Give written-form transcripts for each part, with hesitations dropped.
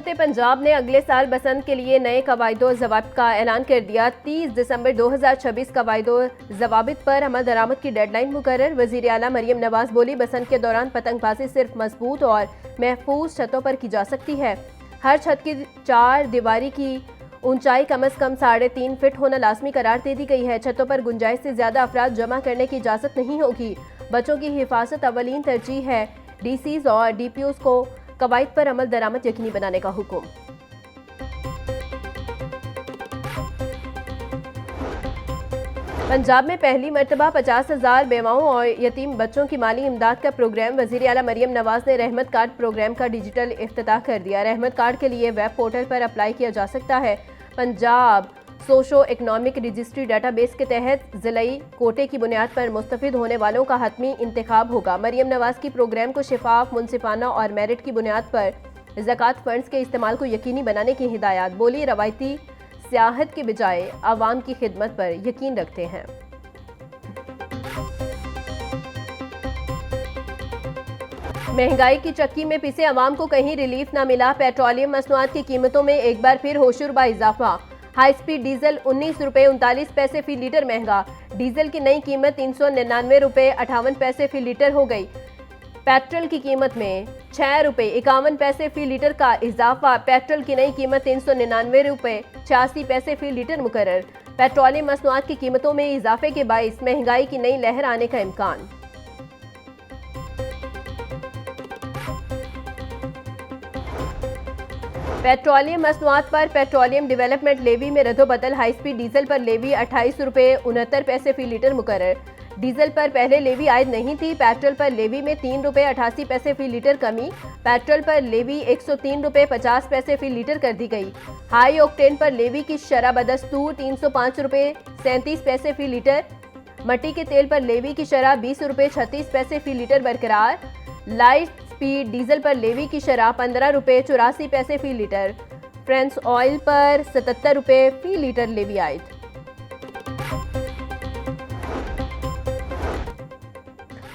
हुकूमत पंजाब ने अगले साल बसंत के लिए नए कवायदो ज़वाबित का ऐलान कर दिया। 30 दिसंबर 2026 कवायदो ज़वाबित पर अमल दरामद की डेडलाइन मुकर्रर। वज़ीर आला मरियम नवाज बोली, बसंत के दौरान पतंगबाजी सिर्फ मजबूत और महफूज छतों पर की जा सकती है। हर छत की 4 दीवारी की ऊंचाई कम अज़ कम 3.5 फीट होना लाजमी करार दे दी गई है। छतों पर गुंजाइश से ज़्यादा अफराद जमा करने की इजाज़त नहीं होगी। बच्चों की हिफाजत अवलीन तरजीह है। DCs और DPOs को कवायद पर अमल दरामद यकीनी बनाने का हुक्म। पंजाब में पहली मरतबा 50,000 बेवाओं और यतीम बच्चों की माली इमदाद का प्रोग्राम। वज़ीर आला मरियम नवाज ने रहमत कार्ड प्रोग्राम का डिजिटल इफ्तिताह कर दिया। रहमत कार्ड के लिए वेब पोर्टल पर अप्लाई किया जा सकता है। Punjab socio economic registry database के तहत ज़िलाई कोटे की बुनियाद पर मुस्तफ़िद होने वालों का हतमी इंतखाब होगा। मरियम नवाज की प्रोग्राम को शिफाफ, मुनसिफाना और मेरिट की बुनियाद पर ज़कात फंड्स के इस्तेमाल को यकीनी बनाने की हिदायत। बोली, रवायती सियाहत के बजाय आवाम की खिदमत पर यकीन रखते हैं। महंगाई की चक्की में पिसे अवाम को कहीं रिलीफ न मिला। पेट्रोलियम मसनूआत की कीमतों में एक बार फिर होशरुबा इजाफा। हाई स्पीड डीजल 19 रुपये 39 पैसे फी लीटर महंगा। डीजल की नई कीमत 399 रुपये 58 पैसे फी लीटर हो गई। पेट्रोल की कीमत में 6 रुपये 51 पैसे फी लीटर का इजाफा। पेट्रोल की नई कीमत 399 रुपये 86 पैसे फी लीटर मुकर्रर। पेट्रोलियम मसनूआत की कीमतों में इजाफे के बाइस महंगाई की नई लहर आने का इम्कान। पेट्रोलियम मसनूआत पर पेट्रोलियम डेवलपमेंट लेवी में रद्दोबदल। हाई स्पीड डीजल पर लेवी 28 रुपये 69 पैसे फी लीटर मुकर्रर। डीजल पर पहले लेवी आयद नहीं थी। पेट्रोल पर लेवी में 3 रुपये 88 पैसे फी लीटर कमी। पेट्रोल पर लेवी 103 रुपये 50 पैसे फी लीटर कर दी गई। हाई ऑक्टेन पर लेवी की शरह बदस्तूर 305 रुपये 37 पैसे फी लीटर। मट्टी के तेल पर लेवी की शरह 20 रुपये 36 पैसे फी लीटर बरकरार। लाइट स्पीड डीजल पर लेवी की शरह 15 रुपये 84 पैसे फी लीटर। फ्रेंच ऑयल पर 77 रुपये फी लीटर लेवी आयद।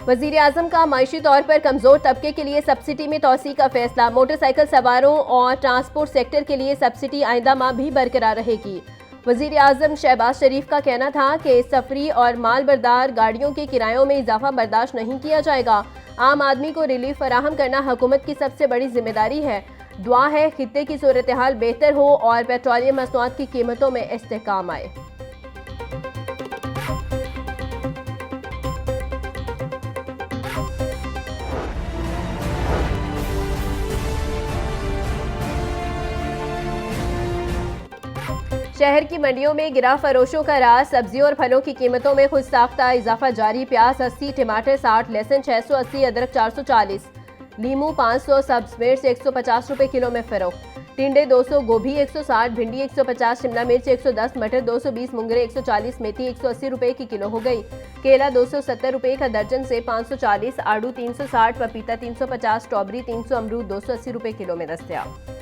वज़ीर आज़म का माशी तौर पर कमजोर तबके के लिए सब्सिडी में तोसी का फैसला। मोटरसाइकिल सवारों और ट्रांसपोर्ट सेक्टर के लिए सब्सिडी आइंदा माह भी बरकरार रहेगी। वज़ीर आज़म शहबाज शरीफ का कहना था कि सफरी और माल बरदार गाड़ियों के किरायों में इजाफा बर्दाश्त नहीं किया जाएगा। आम आदमी को रिलीफ फराहम करना हुकूमत की सबसे बड़ी जिम्मेदारी है। दुआ है खित्ते की सूरत हाल बेहतर हो और पेट्रोलियम मसनूआत की कीमतों में इस्तेहकाम आए। शहर की मंडियों में गिरा फरोशों का राज। सब्जियों और फलों की कीमतों में खुद साख्ता इजाफा जारी। प्याज 80, टमाटर 60, लहसुन 680, अदरक 440, लीमू 500, सब्ज मिर्च 150 रुपये किलो में फरोख्त। टिंडे 200, गोभी 160, भिंडी 150, शिमला मिर्च 110, मटर 220, मुंगरे 140, मेथी 180 रुपये की किलो हो गई। केला 270 रुपये का दर्जन से 540, आड़ू 360, पपीता 350, स्ट्रॉबेरी 300, अमरूद 280 रुपये किलो में दस्तयाब।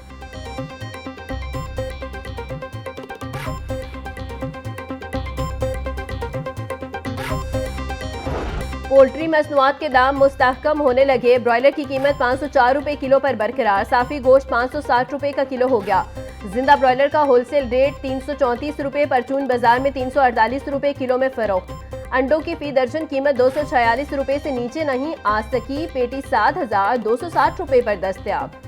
पोल्ट्री मसनूआत के दाम मुस्तहकम होने लगे। ब्रॉयलर की कीमत 504 रुपये किलो पर बरकरार। साफी गोश्त 560 रुपये का किलो हो गया। जिंदा ब्रॉयलर का होलसेल रेट 334 रुपये, परचून बाजार में 348 रुपये किलो में फरोख्त। अंडों की फी दर्जन कीमत 246 रुपये से नीचे नहीं आ सकी। पेटी 7,260 रुपये पर दस्तयाब।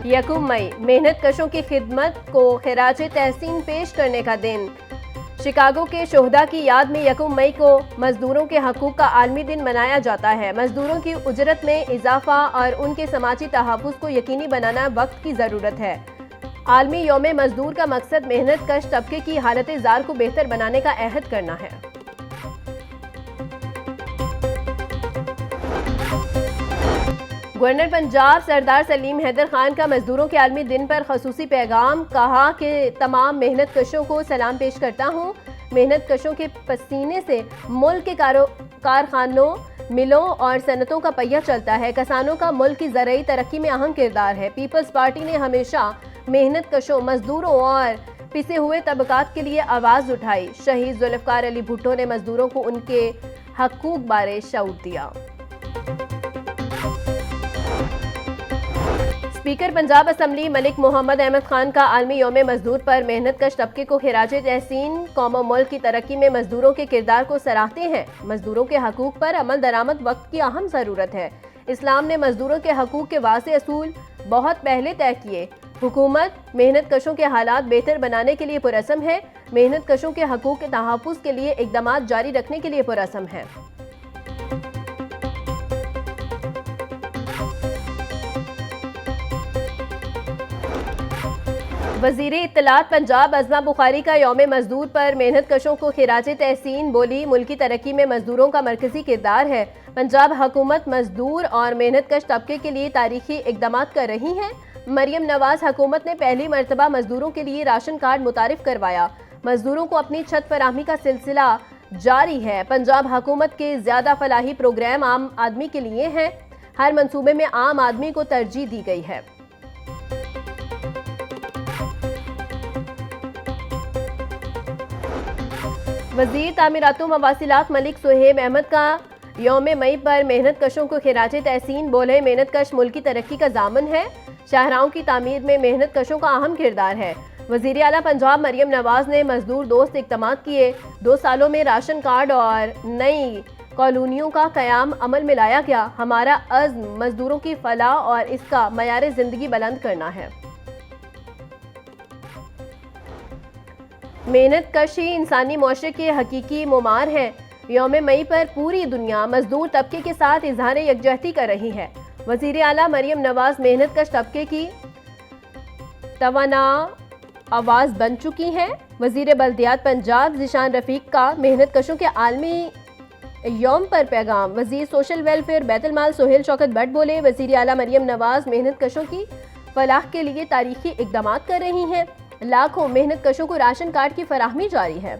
यकम मई मेहनत कशों की खिदमत को खिराज तहसीन पेश करने का दिन। शिकागो के शोहदा की याद में 1 मई को मजदूरों के हकूक का आलमी दिन मनाया जाता है। मजदूरों की उजरत में इजाफा और उनके समाजी तहफ़्फ़ुज़ को यकीनी बनाना वक्त की ज़रूरत है। आलमी यौम मजदूर का मकसद मेहनत कश तबके की हालत ज़ार को बेहतर बनाने का अहद करना है। गवर्नर पंजाब सरदार सलीम हैदर खान का मजदूरों के आलमी दिन पर खसूसी पैगाम। कहा कि तमाम मेहनत कशों को सलाम पेश करता हूँ। मेहनत कशों के पसीने से मुल्क के कारखानों, मिलों और सनतों का पहिया चलता है। किसानों का मुल्क की ज़रूरी तरक्की में अहम किरदार है। पीपल्स पार्टी ने हमेशा मेहनत कशों, मजदूरों और पिसे हुए तबकात के लिए आवाज़ उठाई। शहीद जुल्फ़िकार अली भुट्टो ने मजदूरों को उनके हकूक बारे शऊर दिया। स्पीकर पंजाब असम्बली मलिक मोहम्मद अहमद खान का आलमी यौम मजदूर पर मेहनत कश तबके को खिराज तहसीन कौम और मुल्क की तरक्की में मजदूरों के किरदार को सराहते हैं। मजदूरों के हकूक पर अमल दरामद वक्त की अहम ज़रूरत है। इस्लाम ने मजदूरों के हकूक के वाज़ेह असूल बहुत पहले तय किए। हुकूमत मेहनत कशों के हालात बेहतर बनाने के लिए पुरअज़म है। मेहनत कशों के हकूक के तहफ़्फ़ुज़ के लिए इक़दाम जारी रखने के लिए पुरअज़म है। वज़ीर इत्तलात पंजाब अज़मा बुखारी का यौम मजदूर पर मेहनत कशों को खिराज तहसीन बोली, मुल्क की तरक्की में मजदूरों का मरकजी किरदार है। पंजाब हुकूमत मजदूर और मेहनत कश तबके के लिए तारीखी इक़दाम कर रही है। मरियम नवाज हुकूमत ने पहली मरतबा मजदूरों के लिए राशन कार्ड मुतारिफ करवाया। मजदूरों को अपनी छत फराहमी का सिलसिला जारी है। पंजाब हुकूमत के ज़्यादा फलाही प्रोग्राम आम आदमी के लिए हैं। हर मंसूबे में आम आदमी को तरजीह दी गई है। वज़ीर तामीरातो मवासिलात मलिक सुहेब अहमद का यौम मई पर मेहनत कशों को खिराज तहसीन बोले, मेहनत कश मुल्क की तरक्की का दामन है। शाहराहों की तामीर में मेहनत कशों का अहम किरदार है। वज़ीर आला पंजाब मरियम नवाज ने मजदूर दोस्त इक़दाम किए। 2 सालों में राशन कार्ड और नई कॉलोनियों का क़याम अमल में लाया गया। हमारा अज़्म मजदूरों की फलाह और इसका मयार ज़िंदगी बुलंद करना है। मेहनत कश ही इंसानी मुआशरे के हकीकी मुमार हैं। यौम मई पर पूरी दुनिया मजदूर तबके के साथ इजहार यकजहती कर रही है। वज़ीर आला मरियम नवाज मेहनत कश तबके की तवाना आवाज़ बन चुकी हैं। वज़ीर बल्दियात पंजाब ज़ीशान रफ़ीक का मेहनत कशों के आलमी यौम पर पैगाम। वज़ीर सोशल वेलफेयर बैतुल माल सोहेल शौकत भट्ट बोले, वज़ीर आला मरियम नवाज मेहनत कशों की फलाह के लिए तारीखी इक़दाम कर रही हैं। लाखों मेहनत कशों को राशन कार्ड की फराहमी जारी है।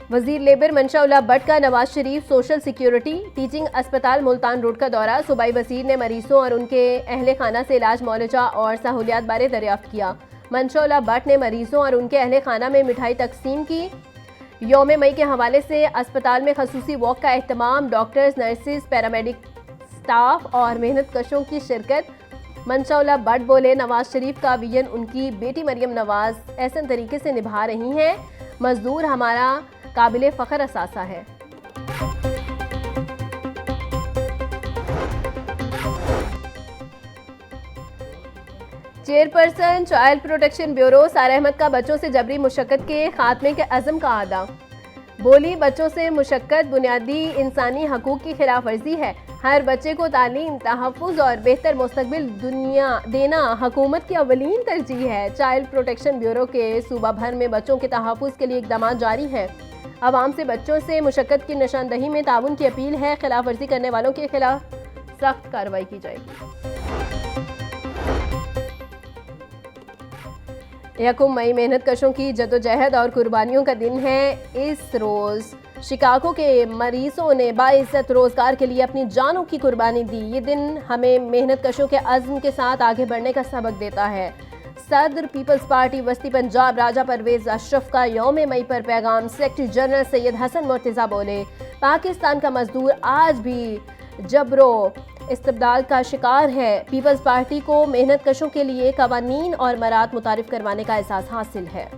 वज़ीर लेबर मंशा उल्लाह भट्ट का Nawaz Sharif social security teaching अस्पताल मुल्तान रोड का दौरा। सूबाई वज़ीर ने मरीजों और उनके अहले खाना से इलाज मुआलजा और सहूलियात बारे दरियाफ्त किया। मंशा उल्लाह भट्ट ने मरीजों और उनके अहले खाना में मिठाई तकसीम की। यौम मई के हवाले से अस्पताल में खसूसी वॉक का एहतमाम। डॉक्टर्स, नर्सिस, पैरामेडिक स्टाफ और मेहनत कशों की शिरकत। मंशा उल्लाह भट्ट बोले, नवाज शरीफ का विजन उनकी बेटी मरियम नवाज ऐसे तरीके से निभा रही हैं। मजदूर हमारा काबिले फ़ख्र असासा है। चेयरपर्सन चाइल्ड प्रोटेक्शन ब्यूरो सारा अहमद का बच्चों से जबरी मुशक्कत के खात्मे के अज़म का आदा। बोली, बच्चों से मुशक्कत बुनियादी इंसानी हकूक़ की खिलाफ वर्जी है। हर बच्चे को तालीम, तहफ़्फ़ुज़ और बेहतर मुस्तक़बिल दुनिया देना हुकूमत की अवलीन तरजीह है। चाइल्ड प्रोटेक्शन ब्यूरो के सूबा भर में बच्चों के तहफ़्फ़ुज़ के लिए इक़दाम जारी हैं। आवाम से बच्चों से मुशक्कत की निशानदही में ताउन की अपील है। खिलाफ वर्जी करने वालों के खिलाफ सख्त कार्रवाई की जाएगी। 1 मई मेहनत कशों की जदोजहद और कुर्बानियों का दिन है। इस रोज़ शिकागो के मरीजों ने बाइज़्ज़त रोज़गार के लिए अपनी जानों की कुर्बानी दी। ये दिन हमें मेहनत कशों के अज़्म के साथ आगे बढ़ने का सबक देता है। सदर पीपल्स पार्टी वस्ती पंजाब राजा परवेज़ अशरफ का यौम मई पर पैगाम। सेक्रेटरी जनरल सैयद हसन मुर्तज़ा बोले, पाकिस्तान का मजदूर आज भी जबरो इस्तबदाल का शिकार है। पीपल्स पार्टी को मेहनत कशों के लिए कवानीन और मरात मुतारिफ करवाने का एहसास हासिल है।